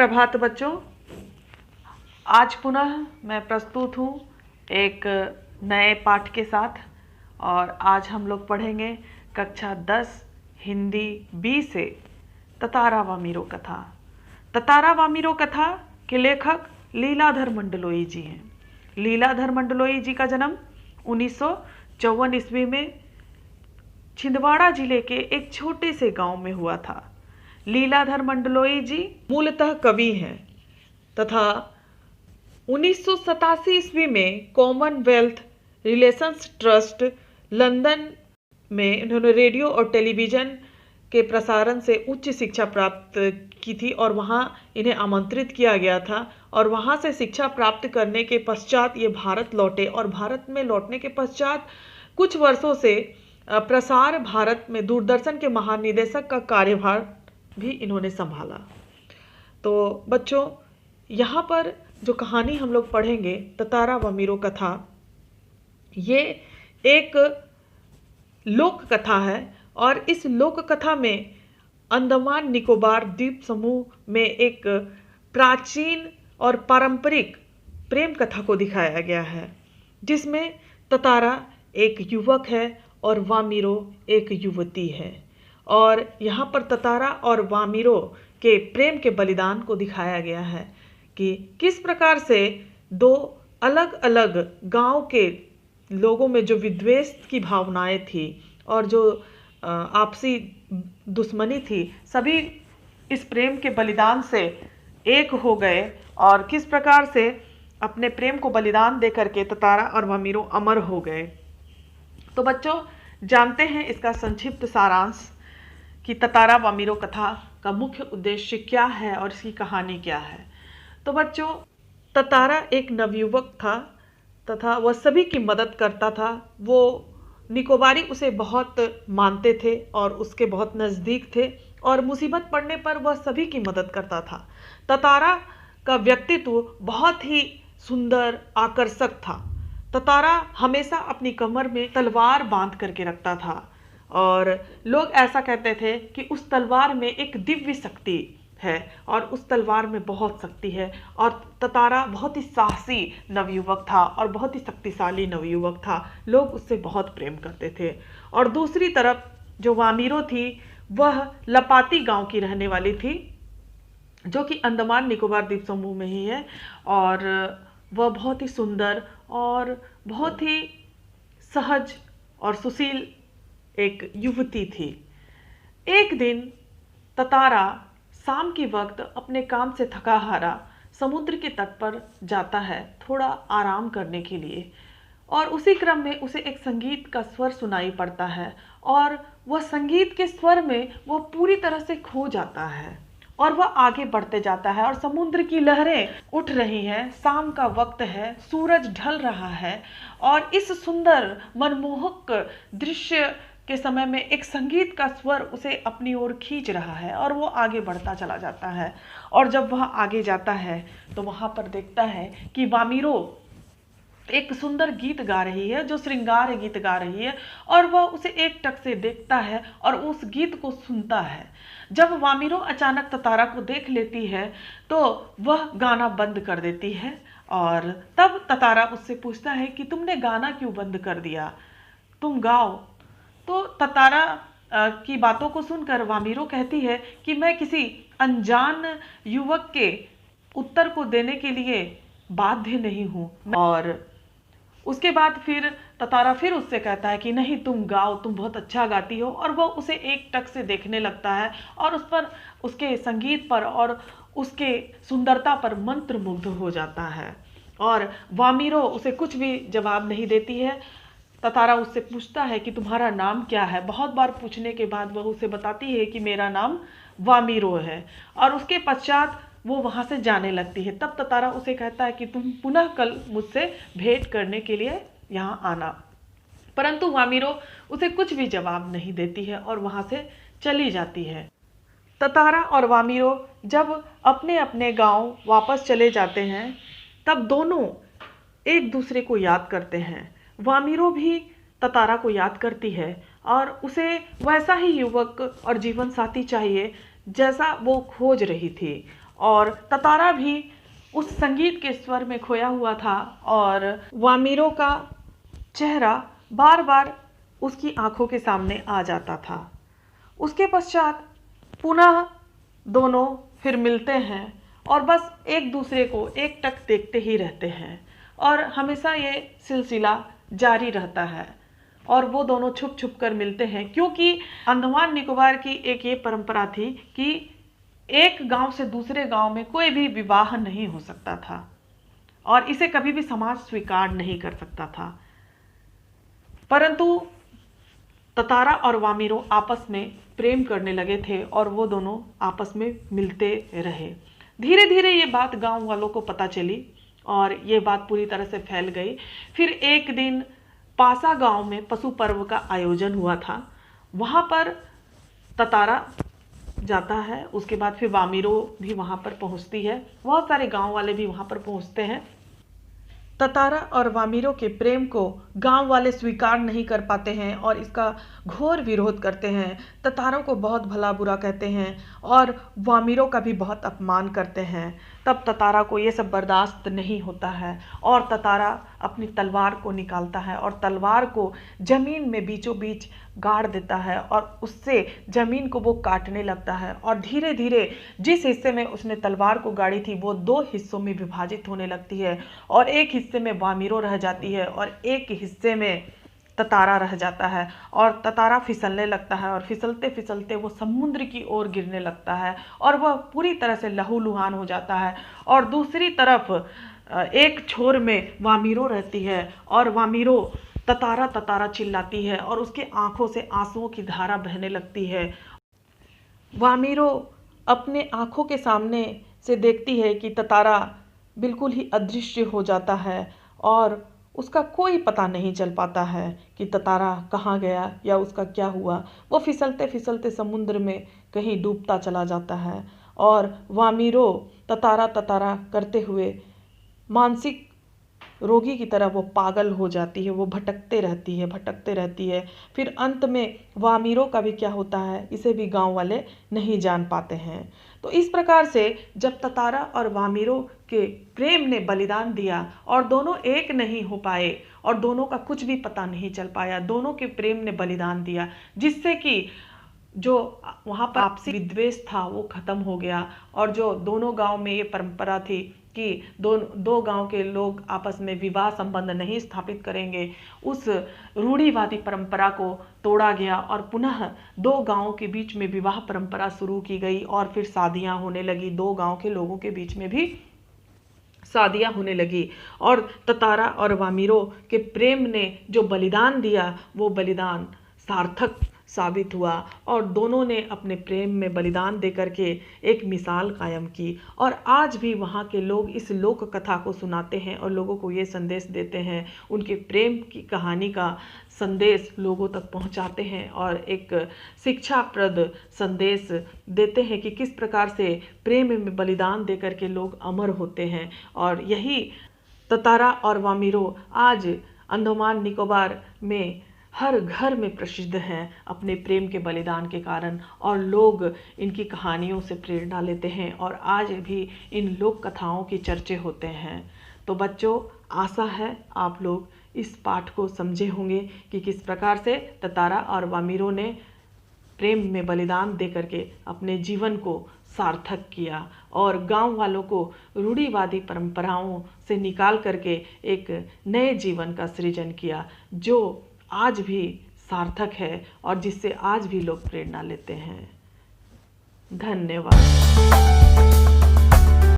सुप्रभात बच्चों। आज पुनः मैं प्रस्तुत हूँ एक नए पाठ के साथ और आज हम लोग पढ़ेंगे कक्षा 10 हिंदी बी से ततारा व मीरो कथा। ततारा व मीरो कथा के लेखक लीलाधर मंडलोई जी हैं। लीलाधर मंडलोई जी का जन्म 1954 ईस्वी में छिंदवाड़ा जिले के एक छोटे से गांव में हुआ था। लीलाधर मंडलोई जी मूलतः कवि हैं तथा 1987 ईस्वी में कॉमनवेल्थ रिलेशंस ट्रस्ट लंदन में इन्होंने रेडियो और टेलीविज़न के प्रसारण से उच्च शिक्षा प्राप्त की थी और वहाँ इन्हें आमंत्रित किया गया था और वहाँ से शिक्षा प्राप्त करने के पश्चात ये भारत लौटे और भारत में लौटने के पश्चात कुछ वर्षों से प्रसार भारत में दूरदर्शन के महानिदेशक का कार्यभार भी इन्होंने संभाला। तो बच्चों, यहाँ पर जो कहानी हम लोग पढ़ेंगे ततारा व मीरो कथा, ये एक लोक कथा है और इस लोक कथा में अंडमान निकोबार द्वीप समूह में एक प्राचीन और पारंपरिक प्रेम कथा को दिखाया गया है, जिसमें ततारा एक युवक है और वामीरो एक युवती है। और यहाँ पर ततारा और वामीरो के प्रेम के बलिदान को दिखाया गया है कि किस प्रकार से दो अलग अलग गांव के लोगों में जो विद्वेष की भावनाएं थी और जो आपसी दुश्मनी थी, सभी इस प्रेम के बलिदान से एक हो गए और किस प्रकार से अपने प्रेम को बलिदान दे करके ततारा और वामीरो अमर हो गए। तो बच्चों, जानते हैं इसका संक्षिप्त सारांश कि ततारा व मीरो कथा का मुख्य उद्देश्य क्या है और इसकी कहानी क्या है। तो बच्चों, ततारा एक नवयुवक था तथा वह सभी की मदद करता था। वो निकोबारी उसे बहुत मानते थे और उसके बहुत नज़दीक थे और मुसीबत पड़ने पर वह सभी की मदद करता था। ततारा का व्यक्तित्व बहुत ही सुंदर, आकर्षक था। ततारा हमेशा अपनी कमर में तलवार बांध करके रखता था और लोग ऐसा कहते थे कि उस तलवार में एक दिव्य शक्ति है और उस तलवार में बहुत शक्ति है। और ततारा बहुत ही साहसी नवयुवक था और बहुत ही शक्तिशाली नवयुवक था। लोग उससे बहुत प्रेम करते थे। और दूसरी तरफ जो वामीरो थी, वह लपाती गांव की रहने वाली थी, जो कि अंडमान निकोबार द्वीप समूह में ही है। और वह बहुत ही सुंदर और बहुत ही सहज और सुशील एक युवती थी। एक दिन ततारा शाम के वक्त अपने काम से थका हारा समुद्र के तट पर जाता है थोड़ा आराम करने के लिए, और उसी क्रम में उसे एक संगीत का स्वर सुनाई पड़ता है और वह संगीत के स्वर में वह पूरी तरह से खो जाता है और वह आगे बढ़ते जाता है। और समुद्र की लहरें उठ रही हैं, शाम का वक्त है, सूरज ढल रहा है और इस सुंदर मनमोहक दृश्य के समय में एक संगीत का स्वर उसे अपनी ओर खींच रहा है और वो आगे बढ़ता चला जाता है। और जब वह आगे जाता है तो वहाँ पर देखता है कि वामीरो एक सुंदर गीत गा रही है, जो श्रृंगार गीत गा रही है, और वह उसे एक टक से देखता है और उस गीत को सुनता है। जब वामीरो अचानक ततारा को देख लेती है तो वह गाना बंद कर देती है और तब ततारा उससे पूछता है कि तुमने गाना क्यों बंद कर दिया, तुम गाओ। तो ततारा की बातों को सुनकर वामीरो कहती है कि मैं किसी अनजान युवक के उत्तर को देने के लिए बाध्य नहीं हूँ। और उसके बाद फिर ततारा फिर उससे कहता है कि नहीं, तुम गाओ, तुम बहुत अच्छा गाती हो। और वह उसे एक टक से देखने लगता है और उस पर, उसके संगीत पर और उसके सुंदरता पर मंत्रमुग्ध हो जाता है। और वामीरो उसे कुछ भी जवाब नहीं देती है। ततारा उससे पूछता है कि तुम्हारा नाम क्या है। बहुत बार पूछने के बाद वह उसे बताती है कि मेरा नाम वामीरो है। और उसके पश्चात वो वहाँ से जाने लगती है। तब ततारा उसे कहता है कि तुम पुनः कल मुझसे भेंट करने के लिए यहाँ आना। परंतु वामीरो उसे कुछ भी जवाब नहीं देती है और वहाँ से चली जाती है। ततारा और वामीरो जब अपने अपने गांव वापस चले जाते हैं तब दोनों एक दूसरे को याद करते हैं। वामीरो भी ततारा को याद करती है और उसे वैसा ही युवक और जीवन साथी चाहिए जैसा वो खोज रही थी। और ततारा भी उस संगीत के स्वर में खोया हुआ था और वामिरो का चेहरा बार बार उसकी आंखों के सामने आ जाता था। उसके पश्चात पुनः दोनों फिर मिलते हैं और बस एक दूसरे को एकटक देखते ही रहते हैं और हमेशा ये सिलसिला जारी रहता है और वो दोनों छुप छुप कर मिलते हैं, क्योंकि अंडमान निकोबार की एक ये परंपरा थी कि एक गांव से दूसरे गांव में कोई भी विवाह नहीं हो सकता था और इसे कभी भी समाज स्वीकार नहीं कर सकता था। परंतु ततारा और वामिरो आपस में प्रेम करने लगे थे और वो दोनों आपस में मिलते रहे। धीरे धीरे ये बात गांव वालों को पता चली और ये बात पूरी तरह से फैल गई। फिर एक दिन पासा गांव में पशु पर्व का आयोजन हुआ था। वहाँ पर ततारा जाता है, उसके बाद फिर वामिरो भी वहाँ पर पहुँचती है, बहुत सारे गांव वाले भी वहाँ पर पहुँचते हैं। ततारा और वामिरो के प्रेम को गांव वाले स्वीकार नहीं कर पाते हैं और इसका घोर विरोध करते हैं। ततारों को बहुत भला बुरा कहते हैं और वामिरो का भी बहुत अपमान करते हैं। तब ततारा को ये सब बर्दाश्त नहीं होता है और ततारा अपनी तलवार को निकालता है और तलवार को जमीन में बीचों बीच गाड़ देता है और उससे जमीन को वो काटने लगता है और धीरे धीरे जिस हिस्से में उसने तलवार को गाड़ी थी वो दो हिस्सों में विभाजित होने लगती है और एक हिस्से में वामिरो रह जाती है और एक हिस्से में ततारा रह जाता है और ततारा फिसलने लगता है और फिसलते फिसलते वो समुद्र की ओर गिरने लगता है और वह पूरी तरह से लहूलुहान हो जाता है। और दूसरी तरफ एक छोर में वामिरो रहती है और वामिरो ततारा ततारा चिल्लाती है और उसके आंखों से आंसुओं की धारा बहने लगती है। वामिरो अपने आंखों के सामने से देखती है कि ततारा बिल्कुल ही अदृश्य हो जाता है और उसका कोई पता नहीं चल पाता है कि ततारा कहाँ गया या उसका क्या हुआ। वो फिसलते फिसलते समुद्र में कहीं डूबता चला जाता है और वामिरो ततारा ततारा करते हुए मानसिक रोगी की तरह वो पागल हो जाती है, वो भटकते रहती है। फिर अंत में वामिरो का भी क्या होता है इसे भी गांव वाले नहीं जान पाते हैं। तो इस प्रकार से जब ततारा और वामिरो के प्रेम ने बलिदान दिया और दोनों एक नहीं हो पाए और दोनों का कुछ भी पता नहीं चल पाया, दोनों के प्रेम ने बलिदान दिया, जिससे कि जो वहाँ पर आपसी विद्वेष था वो खत्म हो गया और जो दोनों गांव में ये परंपरा थी कि दो गांव के लोग आपस में विवाह संबंध नहीं स्थापित करेंगे, उस रूढ़िवादी परंपरा को तोड़ा गया और पुनः दो गांवों के बीच में विवाह परंपरा शुरू की गई और फिर शादियां होने लगी। दो गांव के लोगों के बीच में भी शादियां होने लगी और ततारा और वामिरो के प्रेम ने जो बलिदान दिया वो बलिदान सार्थक साबित हुआ और दोनों ने अपने प्रेम में बलिदान देकर के एक मिसाल कायम की और आज भी वहाँ के लोग इस लोक कथा को सुनाते हैं और लोगों को ये संदेश देते हैं, उनके प्रेम की कहानी का संदेश लोगों तक पहुँचाते हैं और एक शिक्षाप्रद संदेश देते हैं कि किस प्रकार से प्रेम में बलिदान देकर के लोग अमर होते हैं। और यही ततारा और वामिरो आज अंडमान निकोबार में हर घर में प्रसिद्ध हैं अपने प्रेम के बलिदान के कारण और लोग इनकी कहानियों से प्रेरणा लेते हैं और आज भी इन लोक कथाओं की चर्चे होते हैं। तो बच्चों, आशा है आप लोग इस पाठ को समझे होंगे कि किस प्रकार से ततारा और वामिरो ने प्रेम में बलिदान दे करके अपने जीवन को सार्थक किया और गांव वालों को रूढ़िवादी परंपराओं से निकाल करके एक नए जीवन का सृजन किया जो आज भी सार्थक है और जिससे आज भी लोग प्रेरणा लेते हैं। धन्यवाद।